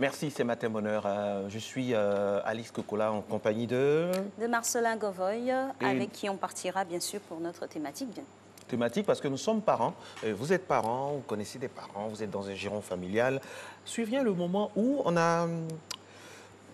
Merci, c'est Matin Bonheur. Je suis Alice Kokola en compagnie de Marcelin Govoy, avec qui on partira bien sûr pour notre thématique. Thématique parce que nous sommes parents. Vous êtes parents, vous connaissez des parents, vous êtes dans un giron familial. Survient le moment où on a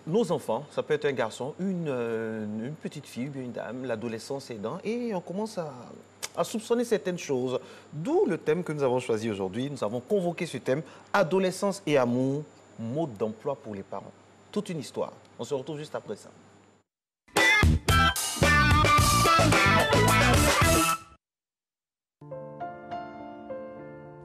nos enfants, ça peut être un garçon, une petite fille, bien une dame, l'adolescence aidant, et on commence à soupçonner certaines choses. D'où le thème que nous avons choisi aujourd'hui. Nous avons convoqué ce thème, adolescence et amour, mode d'emploi pour les parents. Toute une histoire. On se retrouve juste après ça.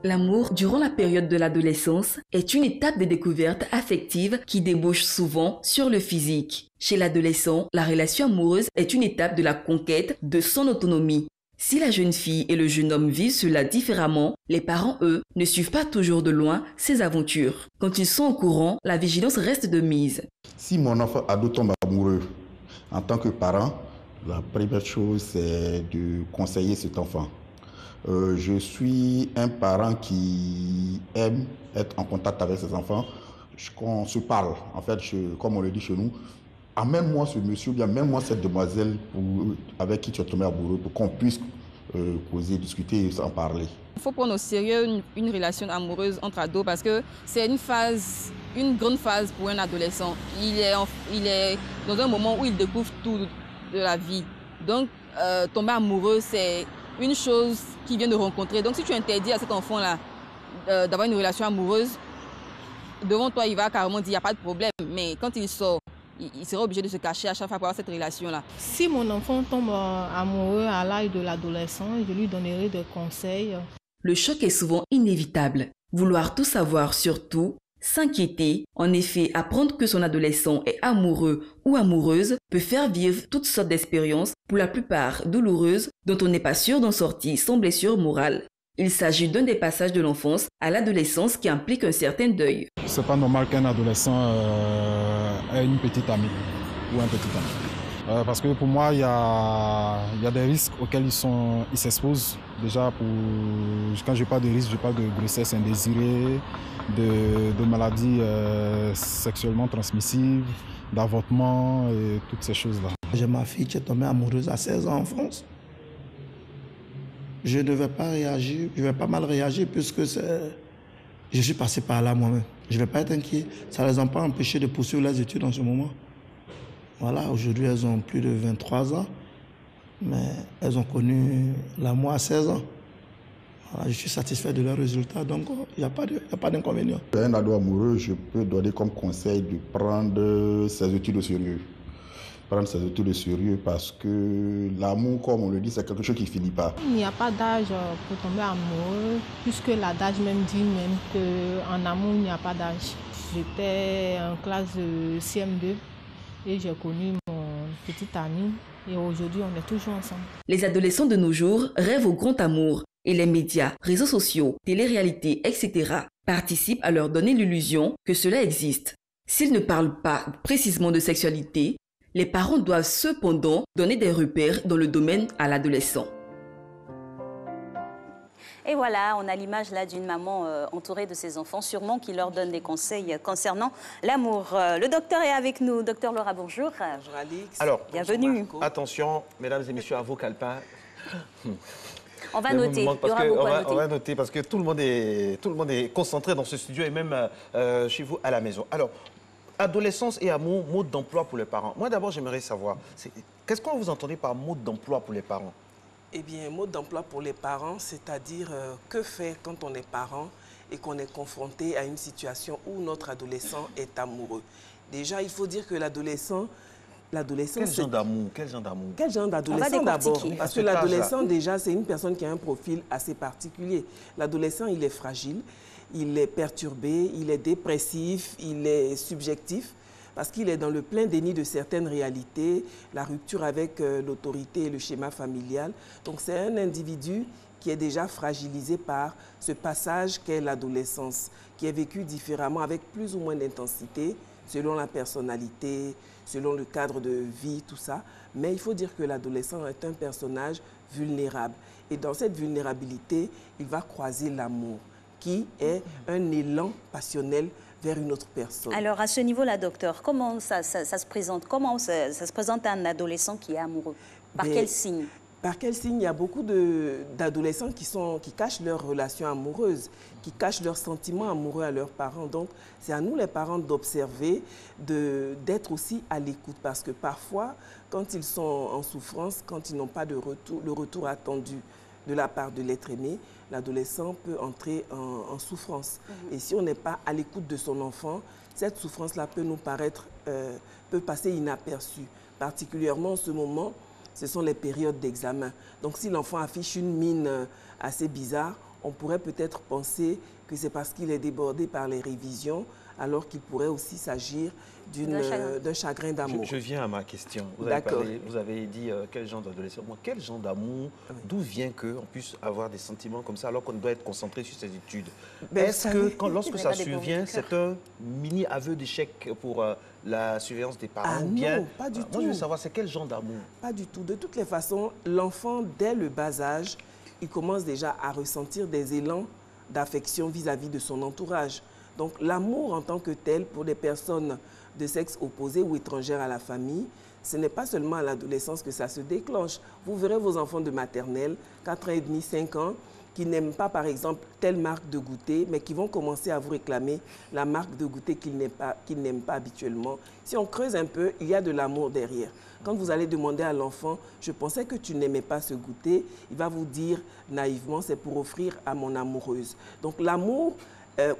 L'amour, durant la période de l'adolescence, est une étape de découverte affective qui débouche souvent sur le physique. Chez l'adolescent, la relation amoureuse est une étape de la conquête de son autonomie. Si la jeune fille et le jeune homme vivent cela différemment, les parents, eux, ne suivent pas toujours de loin ces aventures. Quand ils sont au courant, la vigilance reste de mise. Si mon enfant ado tombe amoureux, en tant que parent, la première chose, c'est de conseiller cet enfant. Je suis un parent qui aime être en contact avec ses enfants. Qu'on se parle, en fait, comme on le dit chez nous, amène-moi ce monsieur, bien amène-moi cette demoiselle avec qui tu es tombé amoureux pour qu'on puisse causer, discuter et s'en parler. Il faut prendre au sérieux une relation amoureuse entre ados parce que c'est une grande phase pour un adolescent. Il est dans un moment où il découvre tout de la vie. Donc, tomber amoureux, c'est une chose qu'il vient de rencontrer. Donc, si tu interdis à cet enfant-là d'avoir une relation amoureuse, devant toi, il va carrément dire qu'il n'y a pas de problème. Mais quand il sort, il sera obligé de se cacher à chaque fois pour avoir cette relation-là. Si mon enfant tombe amoureux à l'âge de l'adolescent, je lui donnerai des conseils. Le choc est souvent inévitable. Vouloir tout savoir sur tout, s'inquiéter, en effet, apprendre que son adolescent est amoureux ou amoureuse peut faire vivre toutes sortes d'expériences, pour la plupart douloureuses, dont on n'est pas sûr d'en sortir sans blessure morale. Il s'agit d'un des passages de l'enfance à l'adolescence qui implique un certain deuil. C'est pas normal qu'un adolescent ait une petite amie ou un petit ami. Parce que pour moi, il y a des risques auxquels ils s'exposent. Déjà, quand je parle de risques, je parle de grossesse indésirée, de maladies sexuellement transmissibles, d'avortement et toutes ces choses-là. J'ai ma fille qui est tombée amoureuse à 16 ans en France. Je ne vais pas réagir, je vais pas mal réagir puisque je suis passé par là moi-même. Je ne vais pas être inquiet. Ça ne les a pas empêchés de poursuivre leurs études en ce moment. Voilà, aujourd'hui, elles ont plus de 23 ans, mais elles ont connu l'amour à 16 ans. Voilà, je suis satisfait de leurs résultats, donc il n'y a pas d'inconvénient. Un ado amoureux, je peux donner comme conseil de prendre ses études au sérieux. Prendre ses études au sérieux parce que l'amour, comme on le dit, c'est quelque chose qui ne finit pas. Il n'y a pas d'âge pour tomber amoureux, puisque l'adage même dit même qu'en amour, il n'y a pas d'âge. J'étais en classe de CM2 et j'ai connu mon petit ami et aujourd'hui, on est toujours ensemble. Les adolescents de nos jours rêvent au grand amour et les médias, réseaux sociaux, télé-réalités, etc. participent à leur donner l'illusion que cela existe. S'ils ne parlent pas précisément de sexualité, les parents doivent cependant donner des repères dans le domaine à l'adolescent. Et voilà, on a l'image là d'une maman entourée de ses enfants, sûrement qui leur donne des conseils concernant l'amour. Le docteur est avec nous. Docteur Laura, bonjour. Bonjour Alix. Alors, bienvenue. Attention, mesdames et messieurs, à vos calepins. On va noter. Il y aura beaucoup à noter. On va noter parce que tout le monde est concentré dans ce studio et même chez vous à la maison. Alors, adolescence et amour, mode d'emploi pour les parents. Moi, d'abord, j'aimerais savoir, qu'est-ce que vous entendez par mode d'emploi pour les parents? Eh bien, mode d'emploi pour les parents, c'est-à-dire que faire quand on est parent et qu'on est confronté à une situation où notre adolescent est amoureux. Déjà, il faut dire que l'adolescent... Quel genre d'amour? Quel genre d'adolescent d'abord? Parce que l'adolescent, déjà, c'est une personne qui a un profil assez particulier. L'adolescent, il est fragile, il est perturbé, il est dépressif, il est subjectif, parce qu'il est dans le plein déni de certaines réalités, la rupture avec l'autorité et le schéma familial. Donc c'est un individu qui est déjà fragilisé par ce passage qu'est l'adolescence, qui est vécu différemment avec plus ou moins d'intensité, selon la personnalité, selon le cadre de vie, tout ça. Mais il faut dire que l'adolescent est un personnage vulnérable. Et dans cette vulnérabilité, il va croiser l'amour, qui est un élan passionnel vers une autre personne. Alors, à ce niveau-là, docteur, comment ça se présente? Comment ça se présente à un adolescent qui est amoureux? Par quel signe? Par quel signe? Il y a beaucoup d'adolescents qui cachent leurs relations amoureuses, qui cachent leurs sentiments amoureux à leurs parents. Donc, c'est à nous, les parents, d'observer, d'être aussi à l'écoute. Parce que parfois, quand ils sont en souffrance, quand ils n'ont pas le retour attendu de la part de l'être aimé, l'adolescent peut entrer en souffrance. Et si on n'est pas à l'écoute de son enfant, cette souffrance-là peut nous paraître, peut passer inaperçue. Particulièrement en ce moment, ce sont les périodes d'examen. Donc si l'enfant affiche une mine assez bizarre, on pourrait peut-être penser que c'est parce qu'il est débordé par les révisions, alors qu'il pourrait aussi s'agir d'un chagrin d'amour. Je viens à ma question. Vous avez dit quel genre d'adolescent? Quel genre d'amour? D'où vient qu'on puisse avoir des sentiments comme ça alors qu'on doit être concentré sur ses études? Est-ce que lorsque ça survient, c'est un mini aveu d'échec pour la surveillance des parents? Non, pas du tout. Moi, je veux savoir, c'est quel genre d'amour? Pas du tout. De toutes les façons, l'enfant, dès le bas âge, il commence déjà à ressentir des élans d'affection vis-à-vis de son entourage. Donc l'amour en tant que tel pour des personnes de sexe opposé ou étrangères à la famille, ce n'est pas seulement à l'adolescence que ça se déclenche. Vous verrez vos enfants de maternelle, 4 ans et demi, 5 ans, qui n'aiment pas par exemple telle marque de goûter, mais qui vont commencer à vous réclamer la marque de goûter qu'ils n'aiment pas habituellement. Si on creuse un peu, il y a de l'amour derrière. Quand vous allez demander à l'enfant, je pensais que tu n'aimais pas ce goûter, il va vous dire naïvement, c'est pour offrir à mon amoureuse. Donc l'amour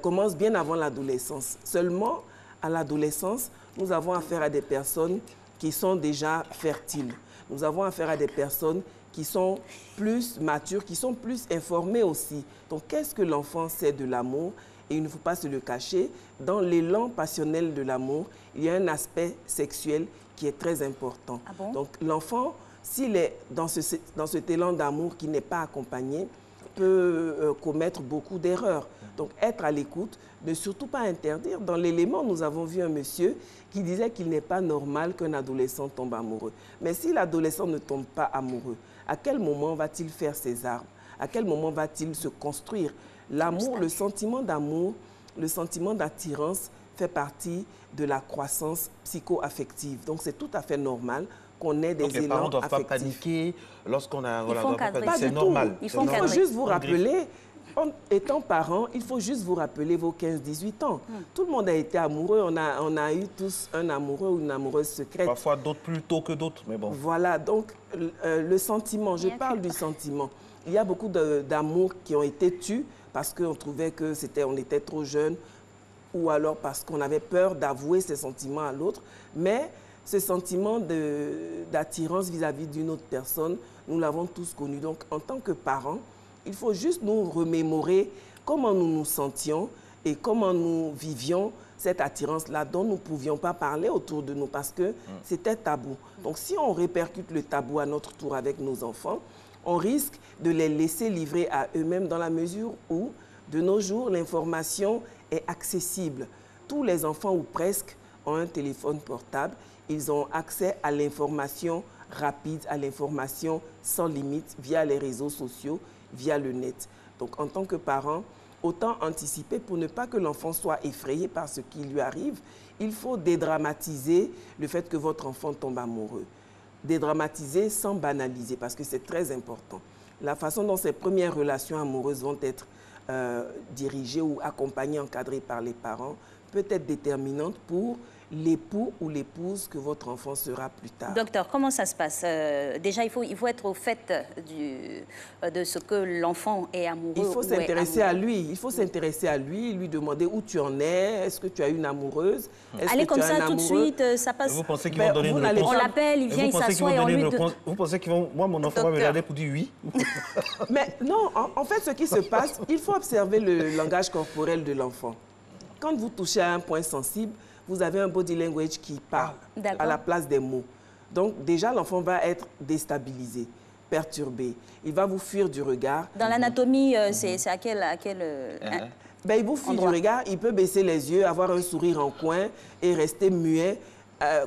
commence bien avant l'adolescence. Seulement, à l'adolescence, nous avons affaire à des personnes qui sont déjà fertiles. Nous avons affaire à des personnes qui sont plus matures, qui sont plus informées aussi. Donc, qu'est-ce que l'enfant sait de l'amour? Et il ne faut pas se le cacher. Dans l'élan passionnel de l'amour, il y a un aspect sexuel qui est très important. Ah bon? Donc, l'enfant, s'il est dans cet élan d'amour qui n'est pas accompagné, peut commettre beaucoup d'erreurs. Donc, être à l'écoute, ne surtout pas interdire. Dans l'élément, nous avons vu un monsieur qui disait qu'il n'est pas normal qu'un adolescent tombe amoureux. Mais si l'adolescent ne tombe pas amoureux, à quel moment va-t-il faire ses armes? À quel moment va-t-il se construire? L'amour, le sentiment d'amour, le sentiment d'attirance fait partie de la croissance psycho-affective. Donc, c'est tout à fait normal qu'on ait des élans affectifs. Les parents ne doivent pas paniquer lorsqu'on a... C'est normal. Il faut juste vous rappeler, en étant parent, il faut juste vous rappeler vos 15-18 ans. Tout le monde a été amoureux, on a eu tous un amoureux ou une amoureuse secrète. Parfois d'autres plus tôt que d'autres, mais bon. Voilà, donc le sentiment, je parle du sentiment. Il y a beaucoup d'amour qui ont été tus parce qu'on trouvait que on était trop jeune ou alors parce qu'on avait peur d'avouer ses sentiments à l'autre. Mais ce sentiment d'attirance vis-à-vis d'une autre personne, nous l'avons tous connu. Donc, en tant que parents, il faut juste nous remémorer comment nous nous sentions et comment nous vivions cette attirance-là dont nous ne pouvions pas parler autour de nous parce que c'était tabou. Donc, si on répercute le tabou à notre tour avec nos enfants, on risque de les laisser livrer à eux-mêmes dans la mesure où, de nos jours, l'information est accessible. Tous les enfants, ou presque, ont un téléphone portable. Ils ont accès à l'information rapide, à l'information sans limite via les réseaux sociaux, via le net. Donc, en tant que parent, autant anticiper pour ne pas que l'enfant soit effrayé par ce qui lui arrive. Il faut dédramatiser le fait que votre enfant tombe amoureux. Dédramatiser sans banaliser, parce que c'est très important. La façon dont ces premières relations amoureuses vont être dirigées ou accompagnées, encadrées par les parents, peut être déterminante pour l'époux ou l'épouse que votre enfant sera plus tard. Docteur, comment ça se passe? Déjà, il faut être au fait de ce que l'enfant est amoureux. Il faut s'intéresser à lui. Il faut s'intéresser à lui, lui demander où tu en es. Est-ce que tu as une amoureuse? Allez comme ça tout de suite, ça passe. Vous pensez qu'ils vont donner une réponse? On l'appelle, il vient, il s'assoit et on lui... Vous pensez qu'ils vont... Moi, mon enfant va me regarder pour dire oui? Mais non, en fait, ce qui se passe, il faut observer le langage corporel de l'enfant. Quand vous touchez à un point sensible, vous avez un body language qui parle à la place des mots. Donc, déjà, l'enfant va être déstabilisé, perturbé. Il va vous fuir du regard. Dans l'anatomie, c'est à quel il vous fuit du regard, il peut baisser les yeux, avoir un sourire en coin et rester muet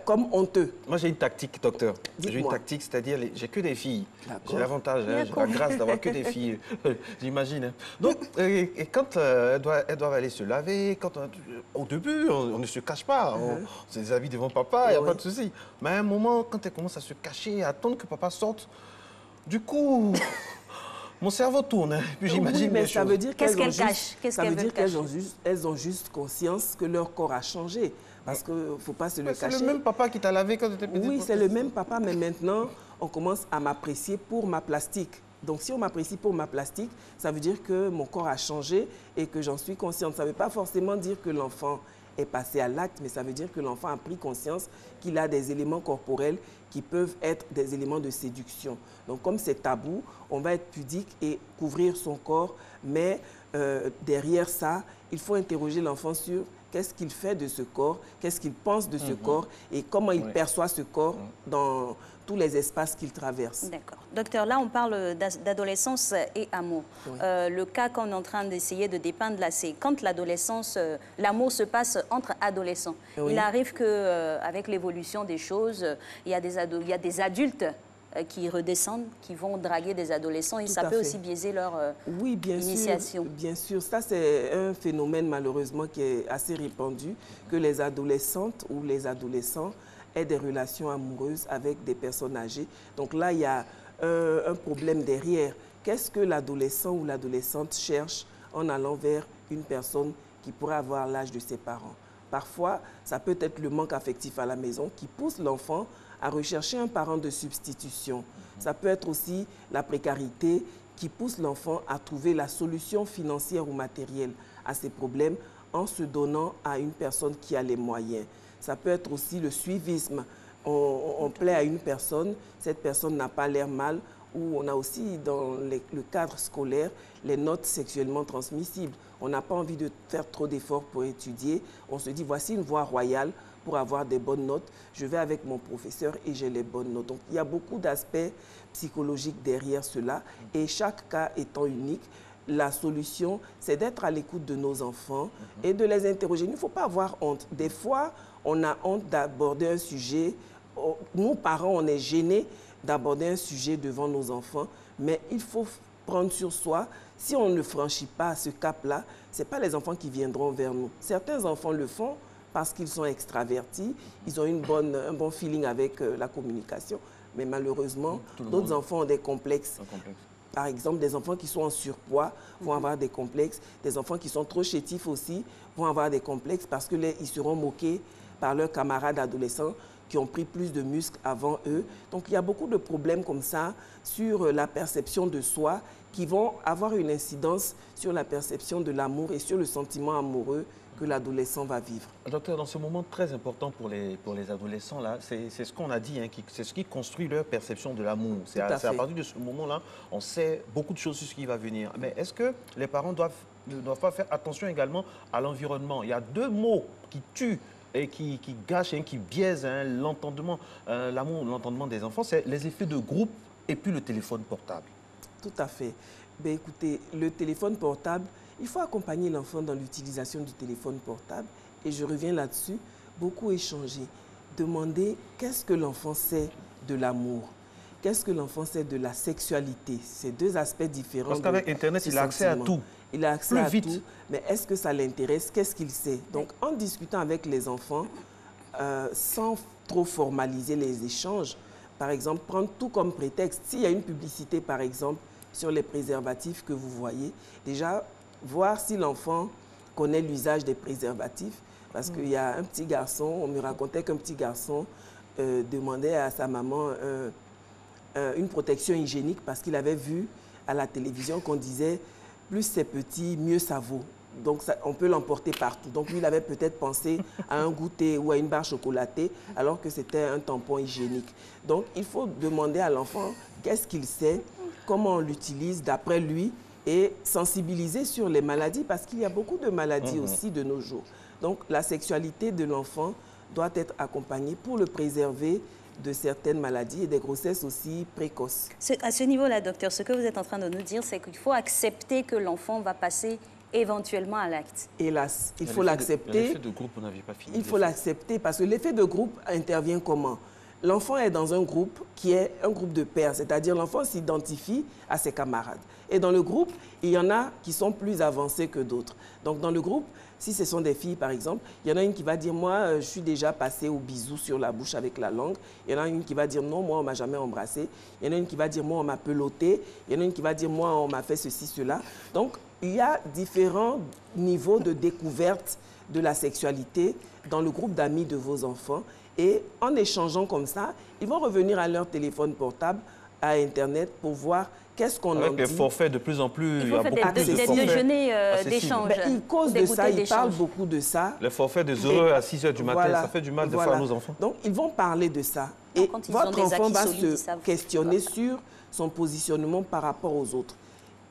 comme honteux. Moi, j'ai une tactique, docteur. J'ai une tactique, c'est-à-dire, j'ai que des filles. J'ai l'avantage, j'ai la grâce d'avoir que des filles, j'imagine. Hein. Donc, et quand elles doivent aller se laver, au début, on ne se cache pas. C'est des habits devant papa, il n'y a pas de souci. Mais à un moment, quand elles commencent à se cacher, à attendre que papa sorte, du coup... Mon cerveau tourne, hein. Puis j'imagine mais ça veut dire qu'est-ce qu'elles cachent? Ça veut dire qu'elles ont juste conscience que leur corps a changé. Parce qu'il ne faut pas se le cacher. C'est le même papa qui t'a lavé quand tu étais petite? Oui, c'est le même papa, mais maintenant, on commence à m'apprécier pour ma plastique. Donc, si on m'apprécie pour ma plastique, ça veut dire que mon corps a changé et que j'en suis consciente. Ça ne veut pas forcément dire que l'enfant est passé à l'acte, mais ça veut dire que l'enfant a pris conscience qu'il a des éléments corporels qui peuvent être des éléments de séduction. Donc, comme c'est tabou, on va être pudique et couvrir son corps, mais derrière ça, il faut interroger l'enfant sur qu'est-ce qu'il fait de ce corps, qu'est-ce qu'il pense de ce corps et comment il perçoit ce corps dans tous les espaces qu'il traverse. D'accord. Docteur, là, on parle d'adolescence et amour. Oui. Le cas qu'on est en train d'essayer de dépeindre là, c'est quand l'adolescence, l'amour se passe entre adolescents. Oui. Il arrive qu'avec l'évolution des choses, il y a des adultes qui redescendent, qui vont draguer des adolescents et ça peut aussi biaiser leur initiation. Bien sûr, ça c'est un phénomène malheureusement qui est assez répandu, que les adolescentes ou les adolescents aient des relations amoureuses avec des personnes âgées. Donc là, il y a un problème derrière. Qu'est-ce que l'adolescent ou l'adolescente cherche en allant vers une personne qui pourrait avoir l'âge de ses parents? Parfois, ça peut être le manque affectif à la maison qui pousse l'enfant à rechercher un parent de substitution. Ça peut être aussi la précarité qui pousse l'enfant à trouver la solution financière ou matérielle à ses problèmes en se donnant à une personne qui a les moyens. Ça peut être aussi le suivisme. On plaît à une personne, cette personne n'a pas l'air mal, ou on a aussi dans le cadre scolaire les notes sexuellement transmissibles. On n'a pas envie de faire trop d'efforts pour étudier. On se dit, voici une voie royale pour avoir des bonnes notes. Je vais avec mon professeur et j'ai les bonnes notes. Donc, il y a beaucoup d'aspects psychologiques derrière cela. Et chaque cas étant unique, la solution, c'est d'être à l'écoute de nos enfants et de les interroger. Il ne faut pas avoir honte. Des fois, on a honte d'aborder un sujet. Nous, parents, on est gênés d'aborder un sujet devant nos enfants. Mais il faut prendre sur soi. Si on ne franchit pas ce cap-là, ce n'est pas les enfants qui viendront vers nous. Certains enfants le font parce qu'ils sont extravertis, ils ont un bon feeling avec la communication. Mais malheureusement, d'autres enfants ont des complexes. Par exemple, des enfants qui sont en surpoids vont avoir des complexes. Des enfants qui sont trop chétifs aussi vont avoir des complexes parce qu'ils seront moqués par leurs camarades adolescents qui ont pris plus de muscles avant eux. Donc, il y a beaucoup de problèmes comme ça sur la perception de soi qui vont avoir une incidence sur la perception de l'amour et sur le sentiment amoureux que l'adolescent va vivre. Docteur, dans ce moment très important pour les adolescents, là, c'est ce qu'on a dit, hein, c'est ce qui construit leur perception de l'amour. C'est à partir de ce moment-là, on sait beaucoup de choses sur ce qui va venir. Mais est-ce que les parents ne doivent pas faire attention également à l'environnement? Il y a deux mots qui tuent et qui gâchent, qui biaisent l'entendement, l'amour, l'entendement des enfants, c'est les effets de groupe et puis le téléphone portable. Tout à fait. Ben, écoutez, le téléphone portable, il faut accompagner l'enfant dans l'utilisation du téléphone portable. Et je reviens là-dessus, beaucoup échanger. Demander qu'est-ce que l'enfant sait de l'amour, qu'est-ce que l'enfant sait de la sexualité. C'est deux aspects différents. Parce qu'avec Internet, il a accès à tout. Il a accès à tout, mais est-ce que ça l'intéresse? Qu'est-ce qu'il sait? Donc, en discutant avec les enfants, sans trop formaliser les échanges, par exemple, prendre tout comme prétexte. S'il y a une publicité, par exemple, sur les préservatifs que vous voyez, déjà, voir si l'enfant connaît l'usage des préservatifs. Parce qu'il y a un petit garçon, on me racontait qu'un petit garçon demandait à sa maman une protection hygiénique parce qu'il avait vu à la télévision qu'on disait « plus c'est petit, mieux ça vaut ». Donc, on peut l'emporter partout. Donc, lui, il avait peut-être pensé à un goûter ou à une barre chocolatée, alors que c'était un tampon hygiénique. Donc, il faut demander à l'enfant qu'est-ce qu'il sait, comment on l'utilise d'après lui, et sensibiliser sur les maladies, parce qu'il y a beaucoup de maladies aussi de nos jours. Donc, la sexualité de l'enfant doit être accompagnée pour le préserver de certaines maladies et des grossesses aussi précoces. À ce niveau-là, docteur, ce que vous êtes en train de nous dire, c'est qu'il faut accepter que l'enfant va passer éventuellement à l'acte. Hélas, il faut l'accepter. L'effet de groupe, vous n'aviez pas fini. Il faut l'accepter parce que l'effet de groupe intervient comment? L'enfant est dans un groupe qui est un groupe de pairs, c'est-à-dire l'enfant s'identifie à ses camarades. Et dans le groupe, il y en a qui sont plus avancés que d'autres. Donc dans le groupe, si ce sont des filles par exemple, il y en a une qui va dire « moi, je suis déjà passée au bisou sur la bouche avec la langue ». Il y en a une qui va dire « non, moi, on ne m'a jamais embrassé ». Il y en a une qui va dire « moi, on m'a peloté ». Il y en a une qui va dire « moi, on m'a fait ceci, cela ». Donc il y a différents niveaux de découverte de la sexualité dans le groupe d'amis de vos enfants. Et en échangeant comme ça, ils vont revenir à leur téléphone portable, à Internet, pour voir qu'est-ce qu'on en dit. Avec les forfaits de plus en plus, il y a beaucoup plus de forfaits. Des déjeuners d'échange. Ils causent de ça, ils parlent beaucoup de ça. Les forfaits des heureux à 6 h du matin, ça fait du mal de faire à nos enfants. Donc, ils vont parler de ça. Et votre enfant va se questionner sur son positionnement par rapport aux autres.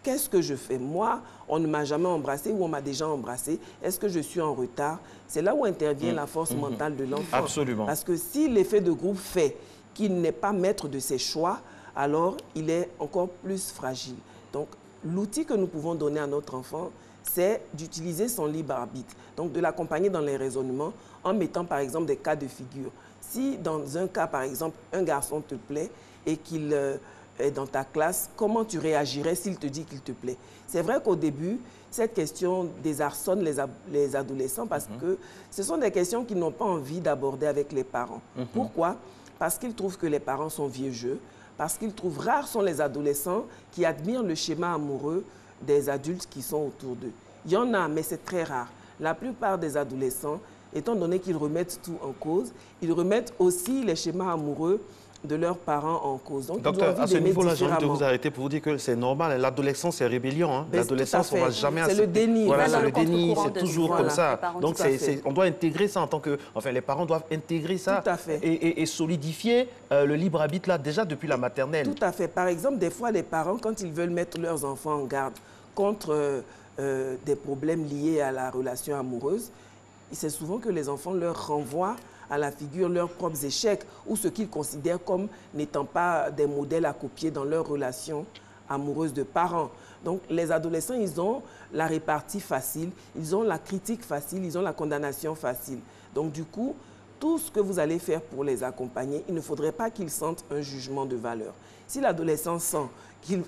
Qu'est-ce que je fais? Moi, on ne m'a jamais embrassé ou on m'a déjà embrassé. Est-ce que je suis en retard? C'est là où intervient la force mentale de l'enfant. Absolument. Parce que si l'effet de groupe fait qu'il n'est pas maître de ses choix, alors il est encore plus fragile. Donc, l'outil que nous pouvons donner à notre enfant, c'est d'utiliser son libre arbitre. Donc, de l'accompagner dans les raisonnements en mettant, par exemple, des cas de figure. Si, dans un cas, par exemple, un garçon te plaît et qu'il est dans ta classe, comment tu réagirais s'il te dit qu'il te plaît? C'est vrai qu'au début, cette question désarçonne les adolescents parce que ce sont des questions qu'ils n'ont pas envie d'aborder avec les parents. Pourquoi? Parce qu'ils trouvent que les parents sont vieux jeux, parce qu'ils trouvent rares sont les adolescents qui admirent le schéma amoureux des adultes qui sont autour d'eux. Il y en a, mais c'est très rare. La plupart des adolescents, étant donné qu'ils remettent tout en cause, ils remettent aussi les schémas amoureux de leurs parents en cause. Donc, docteur, à ce niveau-là, j'ai envie de vous arrêter pour vous dire que c'est normal. L'adolescence, c'est rébellion. Hein. L'adolescence, on ne va jamais... C'est le déni. Voilà, c'est le déni, c'est toujours comme ça. Donc, on doit intégrer ça en tant que... Enfin, les parents doivent intégrer ça et solidifier le libre arbitre, là, déjà depuis la maternelle. Tout à fait. Par exemple, des fois, les parents, quand ils veulent mettre leurs enfants en garde contre des problèmes liés à la relation amoureuse, c'est souvent que les enfants leur renvoient à la figure leurs propres échecs ou ce qu'ils considèrent comme n'étant pas des modèles à copier dans leur relation amoureuse de parents. Donc les adolescents, ils ont la répartie facile, ils ont la critique facile, ils ont la condamnation facile. Donc du coup, tout ce que vous allez faire pour les accompagner, il ne faudrait pas qu'ils sentent un jugement de valeur. Si l'adolescent sent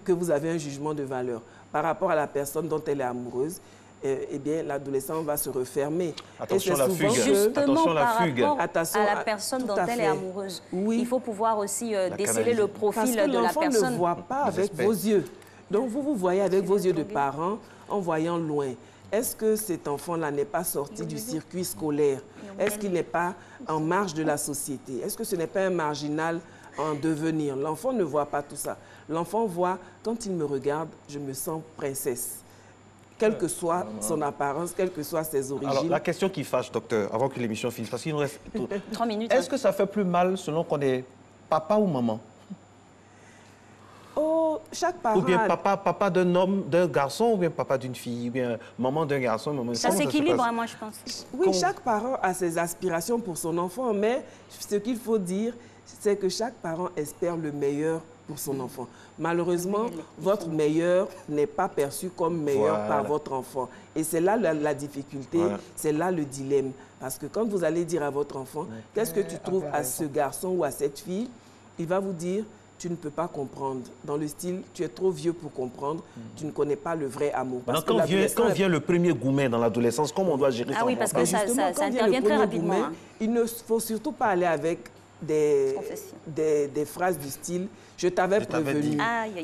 que vous avez un jugement de valeur par rapport à la personne dont elle est amoureuse, eh bien, l'adolescent va se refermer. Attention à la fugue. Justement, par rapport à la personne dont elle est amoureuse, il faut pouvoir aussi déceler le profil de la personne. Parce que l'enfant ne voit pas avec vos yeux. Donc, vous voyez avec vos yeux de parents en voyant loin. Est-ce que cet enfant-là n'est pas sorti du circuit scolaire? Est-ce qu'il n'est pas en marge de la société? Est-ce que ce n'est pas un marginal en devenir? L'enfant ne voit pas tout ça. L'enfant voit, quand il me regarde, je me sens princesse. Quelle que soit son apparence, quelles que soient ses origines. Alors, la question qui fâche, docteur, avant que l'émission finisse, parce qu'il nous reste 3 minutes. Est-ce que ça fait plus mal selon qu'on est papa ou maman? Oh, chaque parent... Ou bien papa d'un homme, d'un garçon, ou bien papa d'une fille, ou bien maman d'un garçon, maman... Ça s'équilibre, moi, je pense. Oui, chaque parent a ses aspirations pour son enfant, mais ce qu'il faut dire, c'est que chaque parent espère le meilleur pour son enfant. Malheureusement, votre meilleur n'est pas perçu comme meilleur par votre enfant. Et c'est là la difficulté, c'est là le dilemme. Parce que quand vous allez dire à votre enfant, qu'est-ce que tu trouves à ce garçon ou à cette fille, il va vous dire, tu ne peux pas comprendre. Dans le style, tu es trop vieux pour comprendre, tu ne connais pas le vrai amour. Parce quand vient le premier goumet dans l'adolescence, comment on doit gérer ça? Ah oui, parce que ça intervient très rapidement. Goumet, il ne faut surtout pas aller avec des phrases du style « je t'avais prévenu,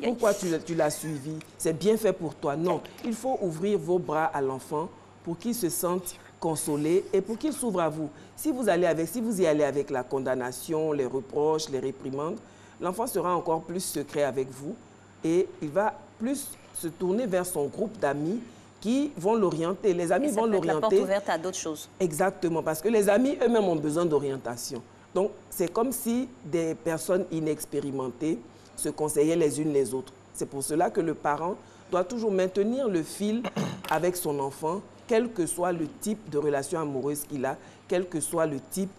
pourquoi tu l'as suivi, c'est bien fait pour toi ». Non, il faut ouvrir vos bras à l'enfant pour qu'il se sente consolé et pour qu'il s'ouvre à vous. Si vous y allez avec la condamnation, les reproches, les réprimandes, l'enfant sera encore plus secret avec vous et il va plus se tourner vers son groupe d'amis qui vont l'orienter. Les amis vont l'orienter. La porte ouverte à d'autres choses. Exactement, parce que les amis eux-mêmes ont besoin d'orientation. Donc, c'est comme si des personnes inexpérimentées se conseillaient les unes les autres. C'est pour cela que le parent doit toujours maintenir le fil avec son enfant quel que soit le type de relation amoureuse qu'il a, quel que soit le type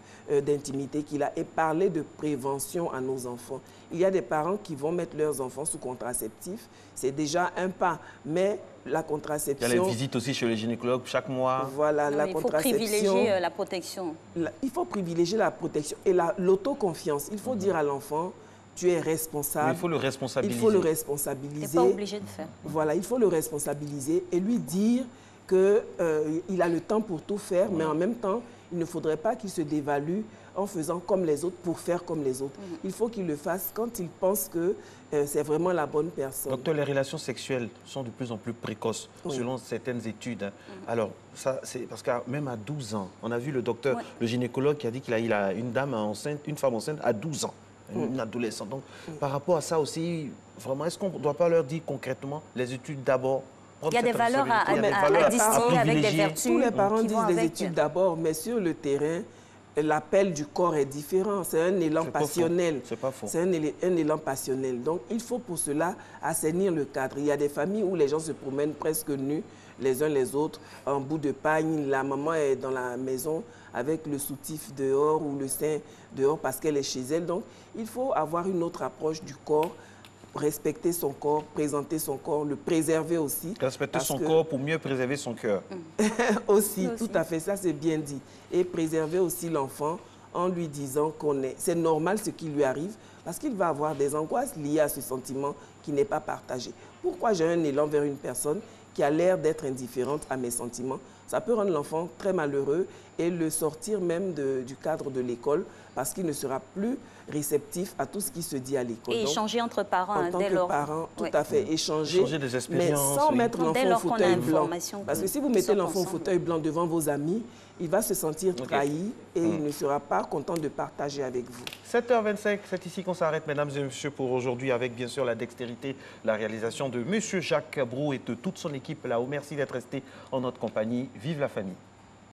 d'intimité qu'il a, et parler de prévention à nos enfants. Il y a des parents qui vont mettre leurs enfants sous contraceptif, c'est déjà un pas, mais la contraception... Il y a les visites aussi chez les gynécologues chaque mois. Voilà, la contraception... Il faut privilégier la protection. Il faut privilégier la protection et l'autoconfiance. Il faut dire à l'enfant, tu es responsable. Mais il faut le responsabiliser. Il faut le responsabiliser. Tu n'es pas obligé de faire. Voilà, il faut le responsabiliser et lui dire qu'il a le temps pour tout faire, mais en même temps, il ne faudrait pas qu'il se dévalue en faisant comme les autres pour faire comme les autres. Il faut qu'il le fasse quand il pense que c'est vraiment la bonne personne. Docteur, les relations sexuelles sont de plus en plus précoces, selon certaines études. Alors, ça, c'est parce que même à 12 ans, on a vu le docteur, le gynécologue qui a dit qu'il a une dame enceinte, une femme enceinte à 12 ans, une adolescente. Donc, par rapport à ça aussi, vraiment, est-ce qu'on ne doit pas leur dire concrètement les études d'abord? Il y a des valeurs à distinguer avec des vertus. Tous les parents disent des études d'abord, mais sur le terrain, l'appel du corps est différent. C'est un élan passionnel. C'est pas faux. C'est un élan passionnel. Donc, il faut pour cela assainir le cadre. Il y a des familles où les gens se promènent presque nus, les uns les autres, en bout de pagne. La maman est dans la maison avec le soutif dehors ou le sein dehors parce qu'elle est chez elle. Donc, il faut avoir une autre approche du corps, respecter son corps, présenter son corps, le préserver aussi. Respecter son corps pour mieux préserver son cœur. aussi, tout à fait, ça c'est bien dit. Et préserver aussi l'enfant en lui disant c'est normal ce qui lui arrive parce qu'il va avoir des angoisses liées à ce sentiment qui n'est pas partagé. Pourquoi j'ai un élan vers une personne qui a l'air d'être indifférente à mes sentiments? Ça peut rendre l'enfant très malheureux et le sortir même du cadre de l'école parce qu'il ne sera plus réceptif à tout ce qui se dit à l'école. Et échanger entre parents en tant que parents, tout à fait, échanger des expériences, mais sans mettre l'enfant au fauteuil blanc. Parce que si vous mettez l'enfant au fauteuil blanc devant vos amis, il va se sentir trahi et il ne sera pas content de partager avec vous. 7h25, c'est ici qu'on s'arrête, mesdames et messieurs, pour aujourd'hui, avec bien sûr la dextérité, la réalisation de M. Jacques Brou et de toute son équipe là-haut. Merci d'être resté en notre compagnie. Vive la famille.